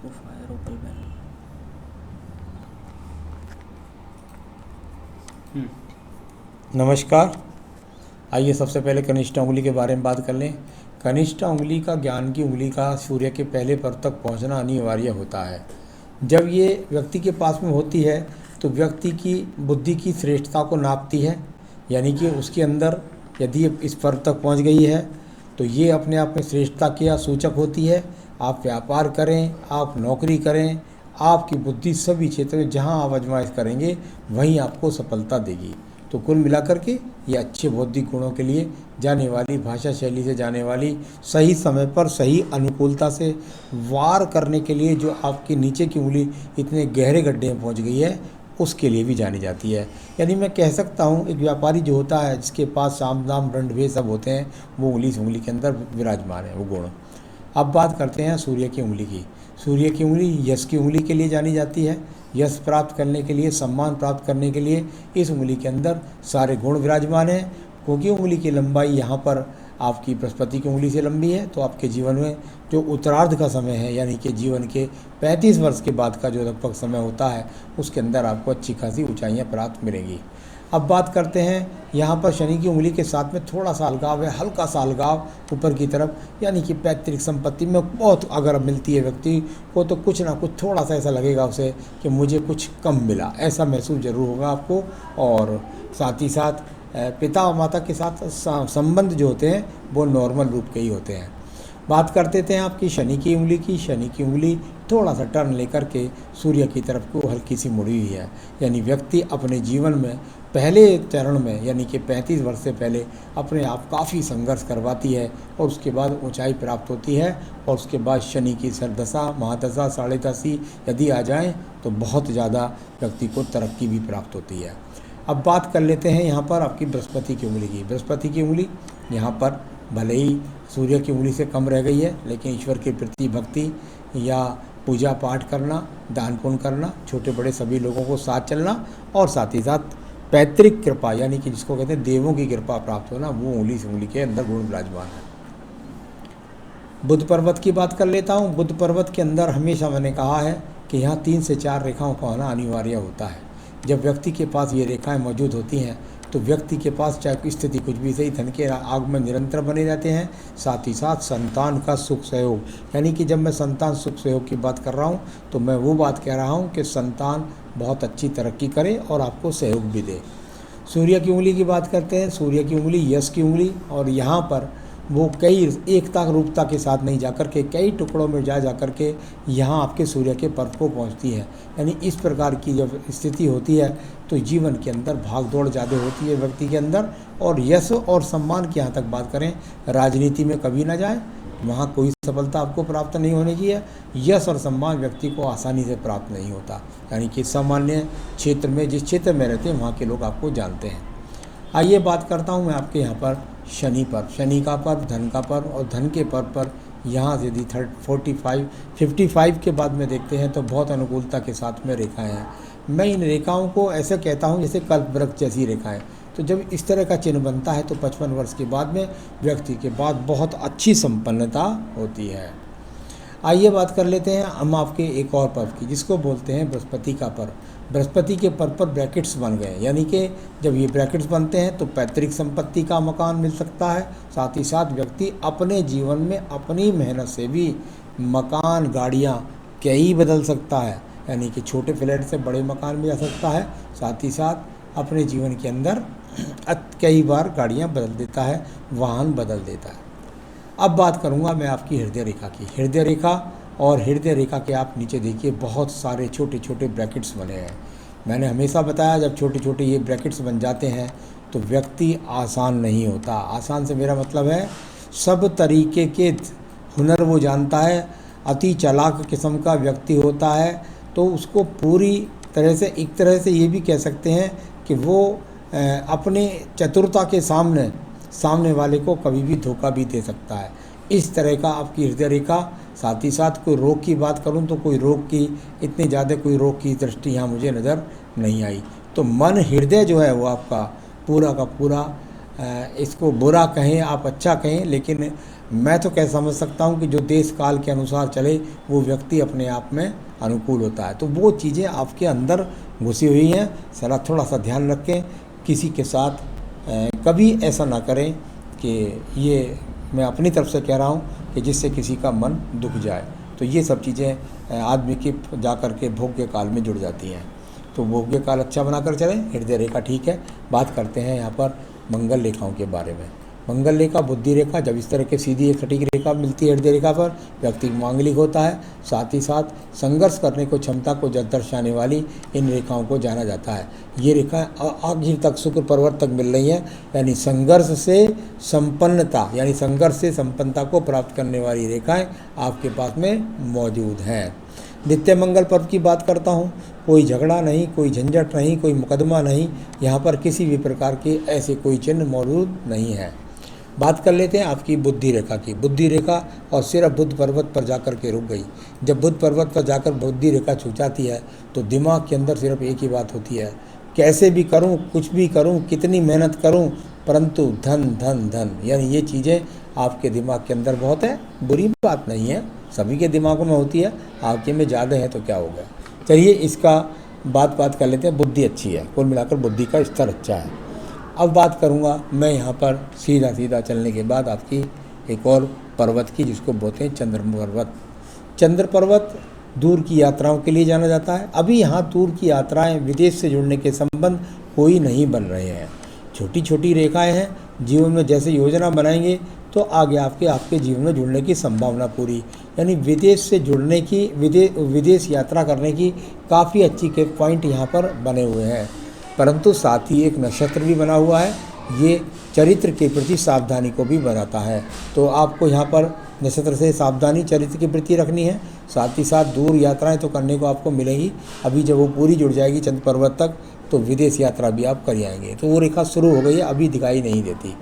Fire ओपल pen. नमस्कार। आइए सबसे पहले कनिष्ठ उंगली के बारे में बात कर लें। कनिष्ठ उंगली का ज्ञान की उंगली का सूर्य के पहले पर तक पहुंचना अनिवार्य होता है। जब ये व्यक्ति के पास में होती है तो व्यक्ति की बुद्धि की श्रेष्ठता को नापती है, यानी कि उसके अंदर यदि इस पर तक पहुंच गई है तो ये अपने आप में श्रेष्ठता की सूचक होती है। आप व्यापार करें, आप नौकरी करें, आपकी बुद्धि सभी क्षेत्र में जहां आप आजमाइश करेंगे वहीं आपको सफलता देगी। तो कुल मिलाकर के ये अच्छे बौद्धिक गुणों के लिए जाने वाली, भाषा शैली से जाने वाली, सही समय पर सही अनुकूलता से वार करने के लिए जो आपकी नीचे की उंगली इतने गहरे गड्ढे में पहुंच गई है उसके लिए भी जानी जाती है। यानी मैं कह सकता हूँ एक व्यापारी जो होता है जिसके पास साम दाम दंड भेद सब होते हैं वो उंगली से उंगली के अंदर विराजमान है वो गुण। अब बात करते हैं सूर्य की उंगली की। सूर्य की उंगली यश की उंगली के लिए जानी जाती है। यश प्राप्त करने के लिए, सम्मान प्राप्त करने के लिए इस उंगली के अंदर सारे गुण विराजमान हैं। क्योंकि उंगली की लंबाई यहाँ पर आपकी बृहस्पति की उंगली से लंबी है तो आपके जीवन में जो उत्तरार्ध का समय है, यानी कि जीवन के 35 वर्ष के बाद का जो लगभग समय होता है उसके अंदर आपको अच्छी खासी ऊंचाइयाँ प्राप्त मिलेंगी। अब बात करते हैं यहाँ पर शनि की उंगली के साथ में थोड़ा सा अलगाव है, हल्का सा अलगाव ऊपर की तरफ, यानी कि पैतृक संपत्ति में बहुत अगर मिलती है व्यक्ति को तो कुछ ना कुछ थोड़ा सा ऐसा लगेगा उसे कि मुझे कुछ कम मिला, ऐसा महसूस जरूर होगा आपको। और साथ ही साथ पिता और माता के साथ संबंध जो होते हैं वो नॉर्मल रूप के ही होते हैं। बात करते थे आपकी शनि की उंगली की। शनि की उंगली थोड़ा सा टर्न लेकर के सूर्य की तरफ को हल्की सी मुड़ी हुई है, यानी व्यक्ति अपने जीवन में पहले चरण में यानी कि 35 वर्ष से पहले अपने आप काफ़ी संघर्ष करवाती है और उसके बाद ऊंचाई प्राप्त होती है। और उसके बाद शनि की सरदशा, महादशा, साढ़े दशी यदि आ जाए तो बहुत ज़्यादा व्यक्ति को तरक्की भी प्राप्त होती है। अब बात कर लेते हैं यहाँ पर आपकी बृहस्पति की उंगली की। बृहस्पति की उंगली यहाँ पर भले ही सूर्य की उंगली से कम रह गई है लेकिन ईश्वर के प्रति भक्ति या पूजा पाठ करना, दान पुण्य करना, छोटे बड़े सभी लोगों को साथ चलना और साथ ही साथ पैतृक कृपा यानी कि जिसको कहते हैं देवों की कृपा प्राप्त होना, वो उंगली से उंगली के अंदर गुण विराजमान है। बुध पर्वत की बात कर लेता हूँ। बुध पर्वत के अंदर हमेशा मैंने कहा है कि यहाँ 3 से 4 रेखाओं का होना अनिवार्य होता है। जब व्यक्ति के पास ये रेखाएं मौजूद होती हैं तो व्यक्ति के पास चाहे स्थिति कुछ भी सही, धन के आगमन निरंतर बने रहते हैं। साथ ही साथ संतान का सुख सहयोग, यानी कि जब मैं संतान सुख सहयोग की बात कर रहा हूँ तो मैं वो बात कह रहा हूँ कि संतान बहुत अच्छी तरक्की करे और आपको सहयोग भी दे। सूर्य की उंगली की बात करते हैं। सूर्य की उंगली यश की उंगली, और यहाँ पर वो कई एकता रूपता के साथ नहीं जाकर के कई टुकड़ों में जा कर के यहाँ आपके सूर्य के पर्व को पहुँचती है। यानी इस प्रकार की जब स्थिति होती है तो जीवन के अंदर भाग दौड़ ज़्यादा होती है व्यक्ति के अंदर। और यश और सम्मान की यहाँ तक बात करें, राजनीति में कभी ना जाए, वहाँ कोई सफलता आपको प्राप्त नहीं होने की है। यश और सम्मान व्यक्ति को आसानी से प्राप्त नहीं होता, यानी कि सामान्य क्षेत्र में जिस क्षेत्र में रहते हैं वहाँ के लोग आपको जानते हैं। आइए बात करता हूँ मैं आपके यहाँ पर शनि पर। शनि का पर्व, धन का पर्व, और धन के पर्व पर यहाँ से यदि 55 के बाद में देखते हैं तो बहुत अनुकूलता के साथ में रेखाएं हैं। मैं इन रेखाओं को ऐसे कहता हूँ जैसे कल्पवृक्ष जैसी रेखाएं। तो जब इस तरह का चिन्ह बनता है तो 55 वर्ष के बाद में व्यक्ति के बाद बहुत अच्छी संपन्नता होती है। आइए बात कर लेते हैं हम आपके एक और पर्व की जिसको बोलते हैं बृहस्पति का पर्व। बृहस्पति के पर्व पर ब्रैकेट्स बन गए, यानी कि जब ये ब्रैकेट्स बनते हैं तो पैतृक संपत्ति का मकान मिल सकता है। साथ ही साथ व्यक्ति अपने जीवन में अपनी मेहनत से भी मकान, गाड़ियाँ कई बदल सकता है, यानी कि छोटे फ्लैट से बड़े मकान में जा सकता है। साथ ही साथ अपने जीवन के अंदर कई बार गाड़ियाँ बदल देता है, वाहन बदल देता है। अब बात करूंगा मैं आपकी हृदय रेखा की। हृदय रेखा, और हृदय रेखा के आप नीचे देखिए बहुत सारे छोटे छोटे ब्रैकेट्स बने हैं। मैंने हमेशा बताया जब छोटे छोटे ये ब्रैकेट्स बन जाते हैं तो व्यक्ति आसान नहीं होता। आसान से मेरा मतलब है सब तरीके के हुनर वो जानता है, अति चालाक किस्म का व्यक्ति होता है। तो उसको पूरी तरह से, एक तरह से ये भी कह सकते हैं कि वो अपने चतुरता के सामने वाले को कभी भी धोखा भी दे सकता है। इस तरह का आपकी हृदय रेखा। साथ ही साथ कोई रोग की बात करूं तो कोई रोग की इतनी ज़्यादा कोई रोग की दृष्टि यहाँ मुझे नज़र नहीं आई। तो मन हृदय जो है वो आपका पूरा का पूरा इसको बुरा कहें आप अच्छा कहें, लेकिन मैं तो कह समझ सकता हूँ कि जो देश काल के अनुसार चले वो व्यक्ति अपने आप में अनुकूल होता है। तो वो चीज़ें आपके अंदर घुसी हुई हैं, ज़रा थोड़ा सा ध्यान रखें। किसी के साथ कभी ऐसा ना करें कि ये मैं अपनी तरफ से कह रहा हूँ कि जिससे किसी का मन दुख जाए। तो ये सब चीज़ें आदमी की जा कर के भोग्य काल में जुड़ जाती हैं। तो भोग्य काल अच्छा बनाकर चलें, हृदय रेखा ठीक है। बात करते हैं यहाँ पर मंगल रेखाओं के बारे में। मंगल रेखा, बुद्धि रेखा, जब इस तरह की सीधी एक सटीक रेखा मिलती है हृदय रेखा पर, व्यक्ति मांगलिक होता है। साथ ही साथ संघर्ष करने को क्षमता को दर्शाने वाली इन रेखाओं को जाना जाता है। ये रेखा आखिर तक शुक्र पर्वत तक मिल रही हैं, यानी संघर्ष से संपन्नता, यानी संघर्ष से संपन्नता को प्राप्त करने वाली रेखाएं आपके पास में मौजूद हैं। नित्य मंगल पर्व की बात करता हूँ। कोई झगड़ा नहीं, कोई झंझट नहीं, कोई मुकदमा नहीं, यहाँ पर किसी भी प्रकार के ऐसे कोई चिन्ह मौजूद नहीं है। बात कर लेते हैं आपकी बुद्धि रेखा की। बुद्धि रेखा और सिर्फ बुध पर्वत पर जाकर के रुक गई। जब बुध पर्वत पर जाकर बुद्धि रेखा छू जाती है तो दिमाग के अंदर सिर्फ एक ही बात होती है, कैसे भी करूं, कुछ भी करूं, कितनी मेहनत करूं, परंतु धन धन धन, यानी ये चीज़ें आपके दिमाग के अंदर बहुत है। बुरी बात नहीं है, सभी के दिमागों में होती है, आपके में ज़्यादा है तो क्या हो गया। चलिए इसका बात कर लेते हैं। बुद्धि अच्छी है, कुल मिलाकर बुद्धि का स्तर अच्छा है। अब बात करूंगा मैं यहाँ पर सीधा चलने के बाद आपकी एक और पर्वत की, जिसको बोलते हैं चंद्र पर्वत। चंद्र पर्वत दूर की यात्राओं के लिए जाना जाता है। अभी यहाँ दूर की यात्राएं, विदेश से जुड़ने के संबंध कोई नहीं बन रहे हैं। छोटी छोटी रेखाएं हैं। जीवन में जैसे योजना बनाएंगे तो आगे आपके जीवन में जुड़ने की संभावना पूरी, यानी विदेश से जुड़ने की, विदेश यात्रा करने की काफ़ी अच्छी के पॉइंट यहाँ पर बने हुए हैं। परंतु साथ ही एक नक्षत्र भी बना हुआ है, ये चरित्र के प्रति सावधानी को भी बनाता है। तो आपको यहाँ पर नक्षत्र से सावधानी चरित्र के प्रति रखनी है। साथ ही साथ दूर यात्राएं तो करने को आपको मिलेंगी। अभी जब वो पूरी जुड़ जाएगी चंद्र पर्वत तक तो विदेश यात्रा भी आप कर आएंगे। तो वो रेखा शुरू हो गई है, अभी दिखाई नहीं देती।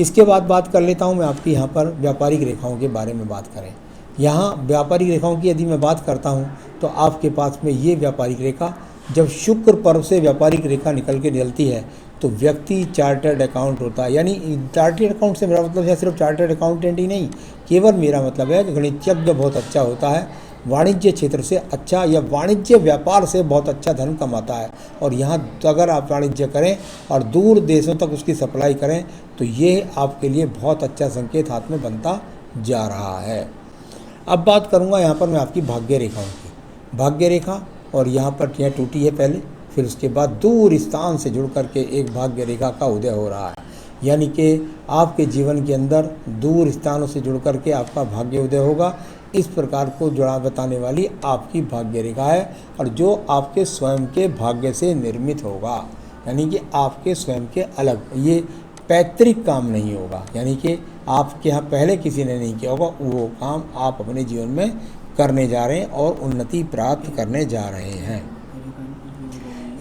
इसके बाद बात कर लेता हूँ मैं आपकी यहाँ पर व्यापारिक रेखाओं के बारे में बात करें। यहाँ व्यापारिक रेखाओं की यदि मैं बात करता हूँ तो आपके पास में ये व्यापारिक रेखा, जब शुक्र पर्व से व्यापारिक रेखा निकल के निकलती है तो व्यक्ति चार्टर्ड अकाउंट होता है। यानी चार्टर्ड अकाउंट से मेरा मतलब है सिर्फ चार्टर्ड अकाउंटेंट ही नहीं, केवल मेरा मतलब है कि गणितज्ञ बहुत अच्छा होता है, वाणिज्य क्षेत्र से अच्छा या वाणिज्य व्यापार से बहुत अच्छा धन कमाता है। और यहाँ अगर आप वाणिज्य करें और दूर देशों तक उसकी सप्लाई करें तो ये आपके लिए बहुत अच्छा संकेत हाथ में बनता जा रहा है। अब बात करूँगा यहाँ पर मैं आपकी भाग्य रेखाओं की। भाग्य रेखा और यहाँ पर यह टूटी है पहले, फिर उसके बाद दूर स्थान से जुड़ करके एक भाग्य रेखा का उदय हो रहा है। यानी कि आपके जीवन के अंदर दूर स्थानों से जुड़ करके आपका भाग्य उदय होगा। इस प्रकार को जुड़ा बताने वाली आपकी भाग्य रेखा है, और जो आपके स्वयं के भाग्य से निर्मित होगा, यानी कि आपके स्वयं के अलग, ये पैतृक काम नहीं होगा, यानी कि आपके यहाँ पहले किसी ने नहीं किया होगा, वो काम आप अपने जीवन में करने जा रहे हैं और उन्नति प्राप्त करने जा रहे हैं।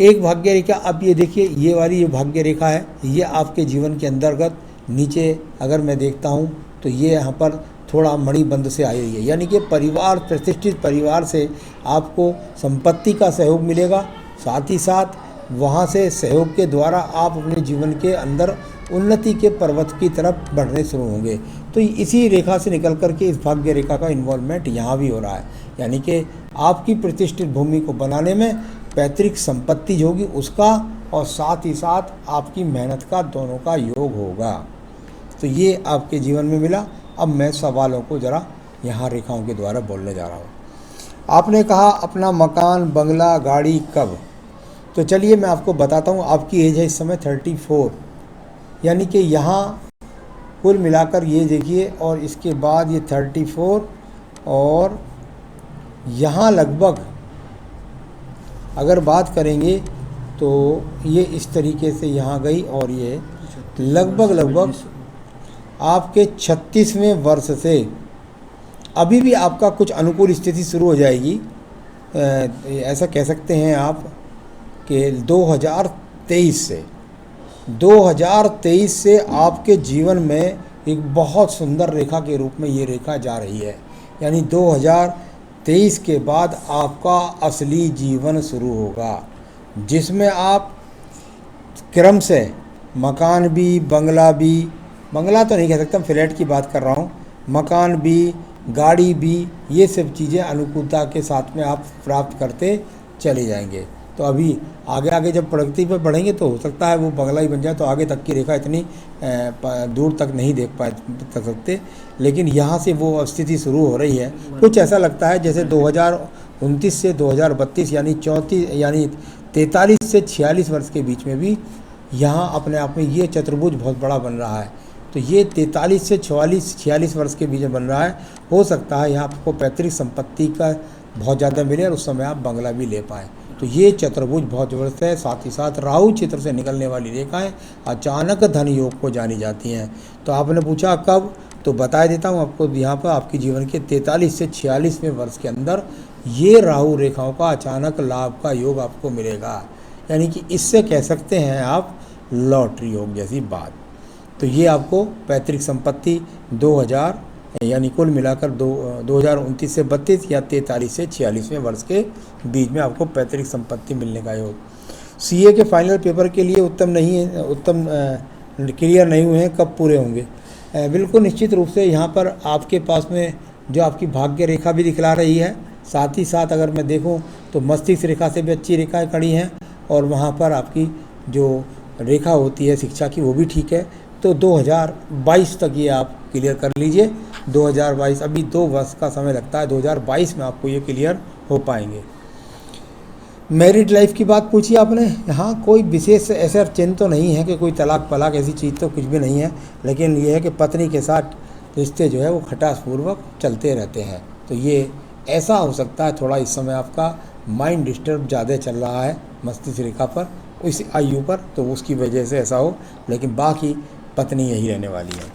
एक भाग्य रेखा, अब ये देखिए, ये वाली जो भाग्य रेखा है ये आपके जीवन के अंतर्गत नीचे अगर मैं देखता हूँ तो ये यहाँ पर थोड़ा मणिबंध से आई है, यानी कि परिवार, प्रतिष्ठित परिवार से आपको संपत्ति का सहयोग मिलेगा। साथ ही साथ वहाँ से सहयोग के द्वारा आप अपने जीवन के अंदर उन्नति के पर्वत की तरफ बढ़ने शुरू होंगे। तो इसी रेखा से निकल कर के इस भाग्य रेखा का इन्वॉल्वमेंट यहाँ भी हो रहा है, यानी कि आपकी प्रतिष्ठित भूमि को बनाने में पैतृक संपत्ति होगी उसका, और साथ ही साथ आपकी मेहनत का, दोनों का योग होगा। तो ये आपके जीवन में मिला। अब मैं सवालों को ज़रा यहाँ रेखाओं के द्वारा बोलने जा रहा हूँ। आपने कहा अपना मकान, बंगला, गाड़ी कब, तो चलिए मैं आपको बताता हूँ। आपकी एज है इस समय 34, यानी कि यहाँ कुल मिलाकर ये देखिए, और इसके बाद ये 34, और यहाँ लगभग अगर बात करेंगे तो ये इस तरीके से यहाँ गई, और ये लगभग आपके 36वें वर्ष से अभी भी आपका कुछ अनुकूल स्थिति शुरू हो जाएगी। ऐसा कह सकते हैं आप कि 2023 से आपके जीवन में एक बहुत सुंदर रेखा के रूप में ये रेखा जा रही है। यानी 2023 के बाद आपका असली जीवन शुरू होगा, जिसमें आप क्रम से मकान भी, बंगला तो नहीं कह सकता, फ्लैट की बात कर रहा हूँ, मकान भी, गाड़ी भी, ये सब चीज़ें अनुकूलता के साथ में आप प्राप्त करते चले जाएंगे। तो अभी आगे आगे जब प्रगति पर बढ़ेंगे तो हो सकता है वो बंगला ही बन जाए, तो आगे तक की रेखा इतनी दूर तक नहीं देख सकते, लेकिन यहाँ से वो स्थिति शुरू हो रही है। कुछ ऐसा लगता है जैसे 2029 से 2032 यानी 43 से 46 वर्ष के बीच में भी यहाँ अपने आप में ये चतुर्भुज बहुत बड़ा बन रहा है। तो ये 43 से 46 वर्ष के बीच में बन रहा है। हो सकता है यहाँ आपको पैतृक संपत्ति का बहुत ज़्यादा मिले और उस समय आप बंगला भी ले पाएँ। तो ये चतुर्भुज बहुत ज़बरदस्त है। साथ ही साथ राहु क्षेत्र से निकलने वाली रेखाएं अचानक धन योग को जानी जाती हैं। तो आपने पूछा कब, तो बता देता हूँ आपको, यहाँ पर आपके जीवन के 43 से 46वें वर्ष के अंदर ये राहु रेखाओं का अचानक लाभ का योग आपको मिलेगा। यानी कि इससे कह सकते हैं आप लॉटरी योग जैसी बात। तो ये आपको पैतृक संपत्ति 2000 यानी कुल मिलाकर 2029 से 32 या 43 से 46वें वर्ष के बीच में आपको पैतृक संपत्ति मिलने का योग। सीए के फाइनल पेपर के लिए उत्तम क्लियर नहीं हुए हैं, कब पूरे होंगे? बिल्कुल निश्चित रूप से यहाँ पर आपके पास में जो आपकी भाग्य रेखा भी दिखला रही है, साथ ही साथ अगर मैं देखूँ तो मस्तिष्क रेखा से भी अच्छी रेखाएँ खड़ी हैं, और वहाँ पर आपकी जो रेखा होती है शिक्षा की वो भी ठीक है। तो 2022 तक ये आप क्लियर कर लीजिए। 2022 अभी 2 वर्ष का समय लगता है, 2022 में आपको ये क्लियर हो पाएंगे। मैरिड लाइफ की बात पूछी आपने। यहाँ कोई विशेष ऐसा चिन्ह तो नहीं है कि कोई तलाक पलाक ऐसी चीज़ तो कुछ भी नहीं है, लेकिन ये है कि पत्नी के साथ रिश्ते जो है वो खटासपूर्वक चलते रहते हैं। तो ये ऐसा हो सकता है थोड़ा इस समय आपका माइंड डिस्टर्ब ज़्यादा चल रहा है मस्तिष्क रेखा पर, इस आयु पर, तो उसकी वजह से ऐसा हो, लेकिन बाकी पत्नी यही रहने वाली है।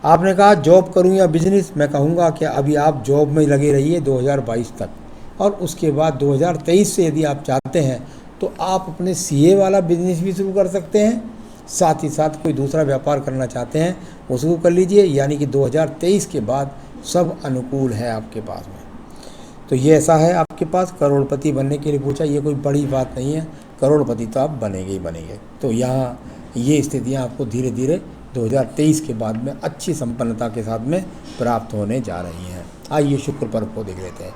आपने कहा जॉब करूं या बिजनेस, मैं कहूँगा कि अभी आप जॉब में लगे रहिए 2022 तक, और उसके बाद 2023 से यदि आप चाहते हैं तो आप अपने सीए वाला बिजनेस भी शुरू कर सकते हैं। साथ ही साथ कोई दूसरा व्यापार करना चाहते हैं उसको कर लीजिए। यानी कि 2023 के बाद सब अनुकूल है आपके पास में। तो ये ऐसा है आपके पास। करोड़पति बनने के लिए पूछा, ये कोई बड़ी बात नहीं है, करोड़पति तो आप बनेंगे ही बनेंगे। तो यहाँ ये स्थितियाँ आपको धीरे धीरे 2023 के बाद में अच्छी संपन्नता के साथ में प्राप्त होने जा रही हैं। आइए शुक्र पर्व को देख लेते हैं।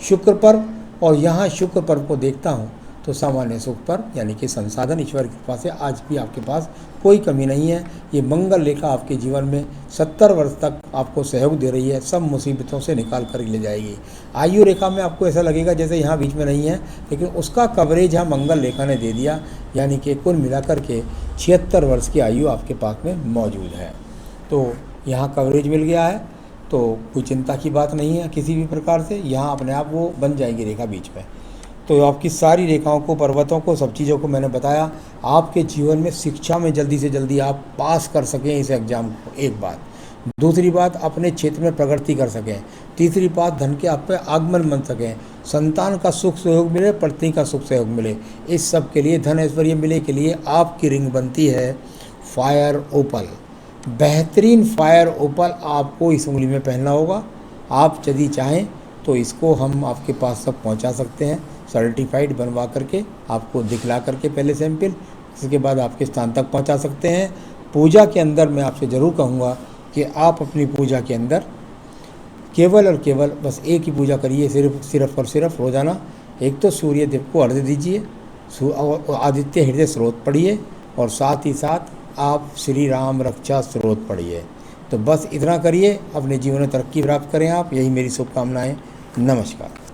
शुक्र पर्व, और यहाँ शुक्र पर्व को देखता हूँ तो सामान्य सुख पर्व, यानी कि संसाधन ईश्वर की कृपा से आज भी आपके पास कोई कमी नहीं है। ये मंगल रेखा आपके जीवन में 70 वर्ष तक आपको सहयोग दे रही है, सब मुसीबतों से निकाल कर ले जाएगी। आयु रेखा में आपको ऐसा लगेगा जैसे यहाँ बीच में नहीं है, लेकिन उसका कवरेज यहाँ मंगल रेखा ने दे दिया। यानी कि कुल मिलाकर के 76 वर्ष की आयु आपके पास में मौजूद है। तो यहाँ कवरेज मिल गया है, तो कोई चिंता की बात नहीं है किसी भी प्रकार से। यहाँ अपने आप वो बन जाएगी रेखा बीच में। तो आपकी सारी रेखाओं को, पर्वतों को, सब चीज़ों को मैंने बताया। आपके जीवन में शिक्षा में जल्दी से जल्दी आप पास कर सकें इस एग्ज़ाम को, एक बात। दूसरी बात, अपने क्षेत्र में प्रगति कर सकें। तीसरी बात, धन के आप पे आगमन बन सकें। संतान का सुख सहयोग मिले, पत्नी का सुख सहयोग मिले। इस सब के लिए, धन ऐश्वर्य मिले के लिए आपकी रिंग बनती है फायर ओपल। बेहतरीन फायर ओपल आपको इस उंगली में पहनना होगा। आप यदि चाहें तो इसको हम आपके पास तक पहुंचा सकते हैं, सर्टिफाइड बनवा करके, आपको दिखला करके पहले सैंपल, इसके बाद आपके स्थान तक पहुंचा सकते हैं। पूजा के अंदर मैं आपसे ज़रूर कहूँगा कि आप अपनी पूजा के अंदर केवल और केवल बस एक ही पूजा करिए, सिर्फ और सिर्फ रोज़ाना। एक तो सूर्य देव को अर्घ्य दीजिए, आदित्य हृदय स्रोत पढ़िए, और साथ ही साथ आप श्री राम रक्षा स्रोत पढ़िए। तो बस इतना करिए, अपने जीवन में तरक्की प्राप्त करें आप, यही मेरी शुभकामनाएं। नमस्कार।